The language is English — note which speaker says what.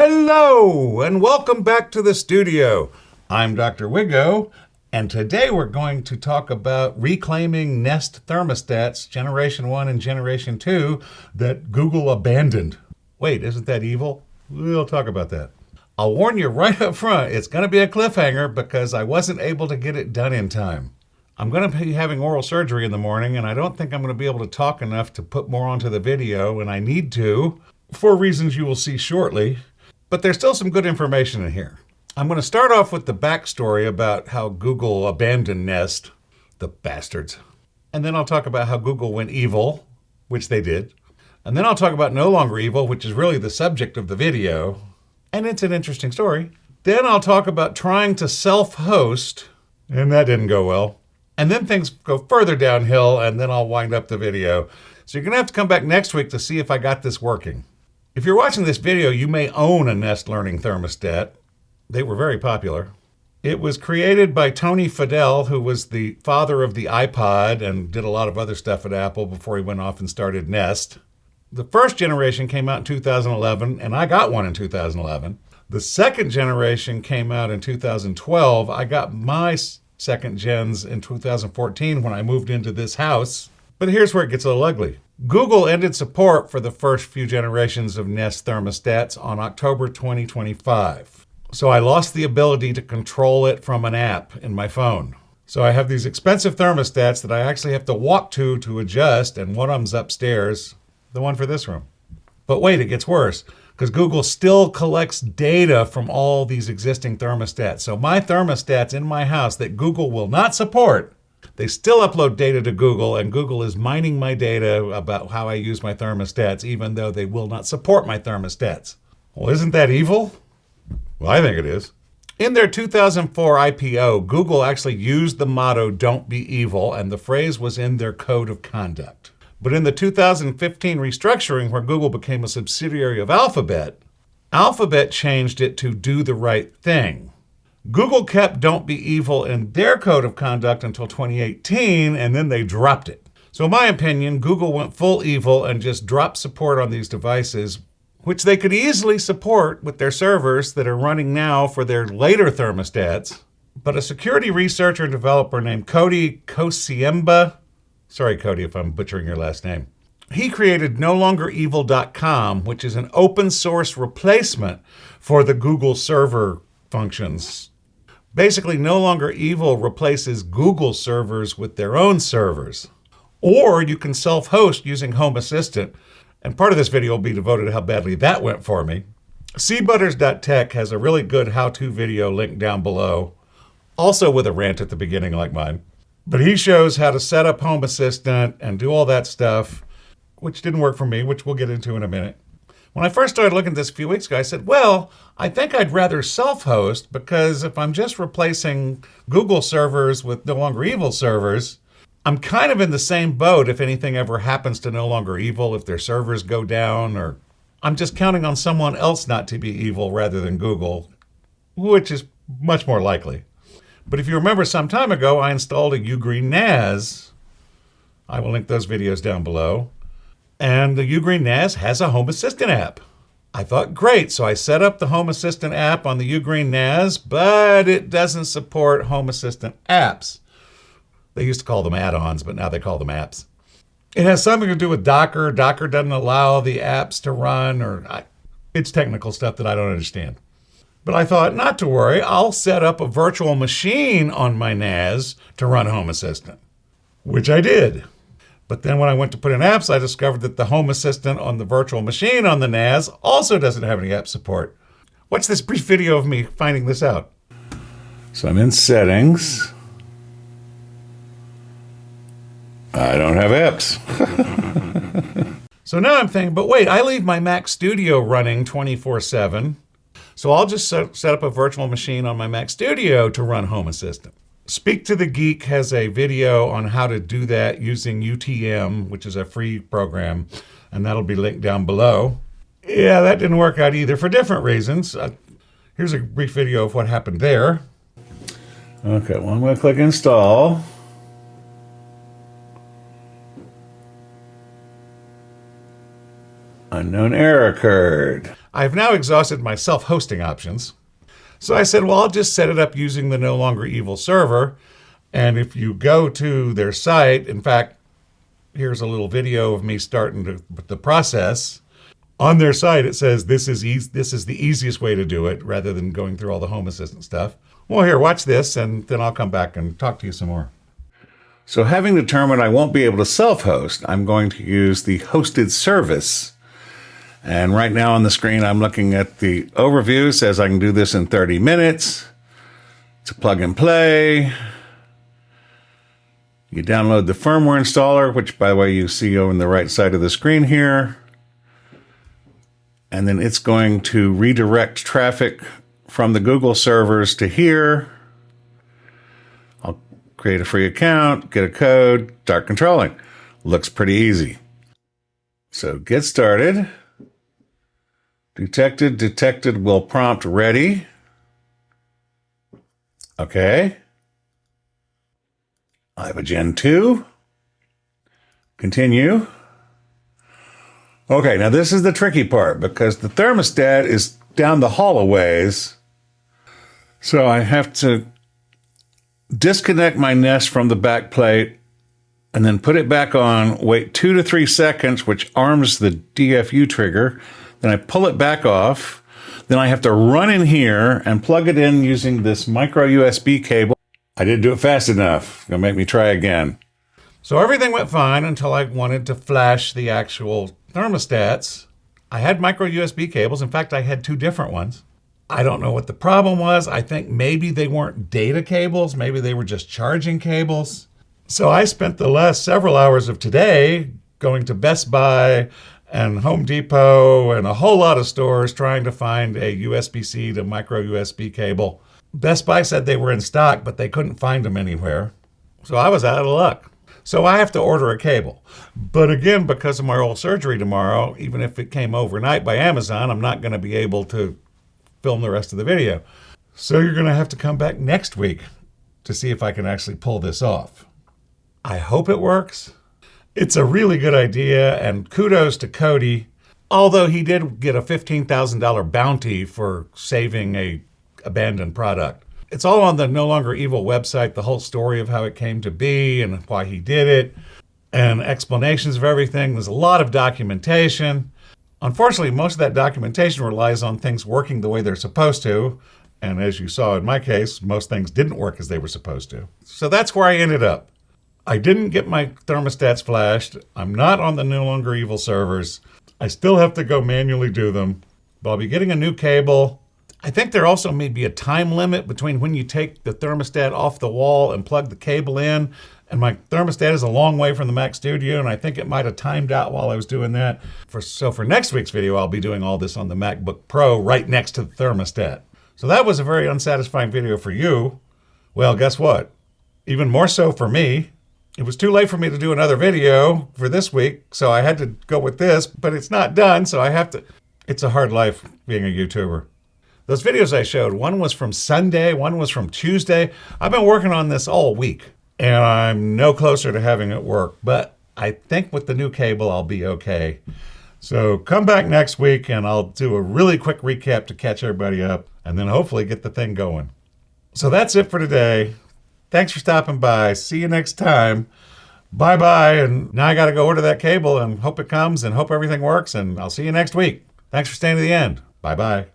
Speaker 1: Hello, and welcome back to the studio. I'm Dr. Wiggo, and today we're going to talk about reclaiming Nest thermostats, Generation 1 and Generation 2, that Google abandoned. Wait, isn't that evil? We'll talk about that. I'll warn you right up front, it's going to be a cliffhanger because I wasn't able to get it done in time. I'm going to be having oral surgery in the morning, and I don't think I'm going to be able to talk enough to put more onto the video, and I need to, for reasons you will see shortly. But there's still some good information in here. I'm going to start off with the backstory about how Google abandoned Nest, the bastards. And then I'll talk about how Google went evil, which they did. And then I'll talk about NoLongerEvil, which is really the subject of the video. And it's an interesting story. Then I'll talk about trying to self-host, and that didn't go well. And then things go further downhill, and then I'll wind up the video. So you're going to have to come back next week to see if I got this working. If you're watching this video, you may own a Nest Learning thermostat. They were very popular. It was created by Tony Fadell, who was the father of the iPod and did a lot of other stuff at Apple before he went off and started Nest. The first generation came out in 2011, and I got one in 2011. The second generation came out in 2012. I got my second gens in 2014 when I moved into this house. But here's where it gets a little ugly. Google ended support for the first few generations of Nest thermostats on October 2025. So I lost the ability to control it from an app in my phone. So I have these expensive thermostats that I actually have to walk to adjust, and one of them's upstairs, the one for this room. But wait, it gets worse, because Google still collects data from all these existing thermostats. So my thermostats in my house that Google will not support, they still upload data to Google, and Google is mining my data about how I use my thermostats, even though they will not support my thermostats. Well, isn't that evil? Well, I think it is. In their 2004 IPO, Google actually used the motto, "Don't be evil," and the phrase was in their code of conduct. But in the 2015 restructuring, where Google became a subsidiary of Alphabet, Alphabet changed it to "Do the right thing." Google kept "Don't be evil" in their code of conduct until 2018, and then they dropped it. So in my opinion, Google went full evil and just dropped support on these devices, which they could easily support with their servers that are running now for their later thermostats. But a security researcher and developer named Cody Kosiemba, sorry Cody if I'm butchering your last name, he created NoLongerEvil.com, which is an open source replacement for the Google server functions. Basically, NoLongerEvil replaces Google servers with their own servers. Or you can self-host using Home Assistant. And part of this video will be devoted to how badly that went for me. cbutters.tech has a really good how-to video linked down below, also with a rant at the beginning like mine. But he shows how to set up Home Assistant and do all that stuff, which didn't work for me, which we'll get into in a minute. When I first started looking at this a few weeks ago, I said, well, I think I'd rather self-host, because if I'm just replacing Google servers with NoLongerEvil servers, I'm kind of in the same boat if anything ever happens to NoLongerEvil, if their servers go down, or I'm just counting on someone else not to be evil rather than Google, which is much more likely. But if you remember some time ago, I installed a Ugreen NAS. I will link those videos down below. And the Ugreen NAS has a Home Assistant app. I thought, great, so I set up the Home Assistant app on the Ugreen NAS, but it doesn't support Home Assistant apps. They used to call them add-ons, but now they call them apps. It has something to do with Docker. Docker doesn't allow the apps to run, it's technical stuff that I don't understand. But I thought, not to worry, I'll set up a virtual machine on my NAS to run Home Assistant, which I did. But then when I went to put in apps, I discovered that the Home Assistant on the virtual machine on the NAS also doesn't have any app support. Watch this brief video of me finding this out. So I'm in settings. I don't have apps. So now I'm thinking, but wait, I leave my Mac Studio running 24/7. So I'll just set up a virtual machine on my Mac Studio to run Home Assistant. Speak to the Geek has a video on how to do that using UTM, which is a free program, and that'll be linked down below. Yeah, that didn't work out either for different reasons. Here's a brief video of what happened there. Okay, well, I'm going to click install. Unknown error occurred. I've now exhausted my self-hosting options. So I said, well, I'll just set it up using the NoLongerEvil server. And if you go to their site, in fact, here's a little video of me starting the process. On their site, it says this is the easiest way to do it rather than going through all the Home Assistant stuff. Well, here, watch this, and then I'll come back and talk to you some more. So having determined I won't be able to self-host, I'm going to use the hosted service. And right now on the screen, I'm looking at the overview. It says I can do this in 30 minutes. It's a plug and play. You download the firmware installer, which, by the way, you see over on the right side of the screen here. And then it's going to redirect traffic from the Google servers to here. I'll create a free account, get a code, start controlling. Looks pretty easy. So get started. Detected will prompt ready. Okay. I have a Gen 2. Continue. Okay, now this is the tricky part because the thermostat is down the hall a ways. So I have to disconnect my Nest from the back plate and then put it back on, wait 2 to 3 seconds, which arms the DFU trigger. Then I pull it back off. Then I have to run in here and plug it in using this micro USB cable. I didn't do it fast enough. It's gonna make me try again. So everything went fine until I wanted to flash the actual thermostats. I had micro USB cables. In fact, I had 2 different ones. I don't know what the problem was. I think maybe they weren't data cables. Maybe they were just charging cables. So I spent the last several hours of today going to Best Buy and Home Depot and a whole lot of stores trying to find a USB-C to micro USB cable. Best Buy said they were in stock, but they couldn't find them anywhere. So I was out of luck. So I have to order a cable. But again, because of my oral surgery tomorrow, even if it came overnight by Amazon, I'm not going to be able to film the rest of the video. So you're going to have to come back next week to see if I can actually pull this off. I hope it works. It's a really good idea, and kudos to Cody, although he did get a $15,000 bounty for saving a abandoned product. It's all on the NoLongerEvil website, the whole story of how it came to be and why he did it, and explanations of everything. There's a lot of documentation. Unfortunately, most of that documentation relies on things working the way they're supposed to, and as you saw in my case, most things didn't work as they were supposed to. So that's where I ended up. I didn't get my thermostats flashed. I'm not on the NoLongerEvil servers. I still have to go manually do them, but I'll be getting a new cable. I think there also may be a time limit between when you take the thermostat off the wall and plug the cable in. And my thermostat is a long way from the Mac Studio, and I think it might have timed out while I was doing that. So for next week's video, I'll be doing all this on the MacBook Pro right next to the thermostat. So that was a very unsatisfying video for you. Well, guess what? Even more so for me. It was too late for me to do another video for this week, so I had to go with this, but it's not done, so I have to. It's a hard life being a YouTuber. Those videos I showed, one was from Sunday, one was from Tuesday. I've been working on this all week, and I'm no closer to having it work, but I think with the new cable, I'll be okay. So come back next week, and I'll do a really quick recap to catch everybody up, and then hopefully get the thing going. So that's it for today. Thanks for stopping by. See you next time. Bye-bye. And now I got to go order that cable and hope it comes and hope everything works. And I'll see you next week. Thanks for staying to the end. Bye-bye.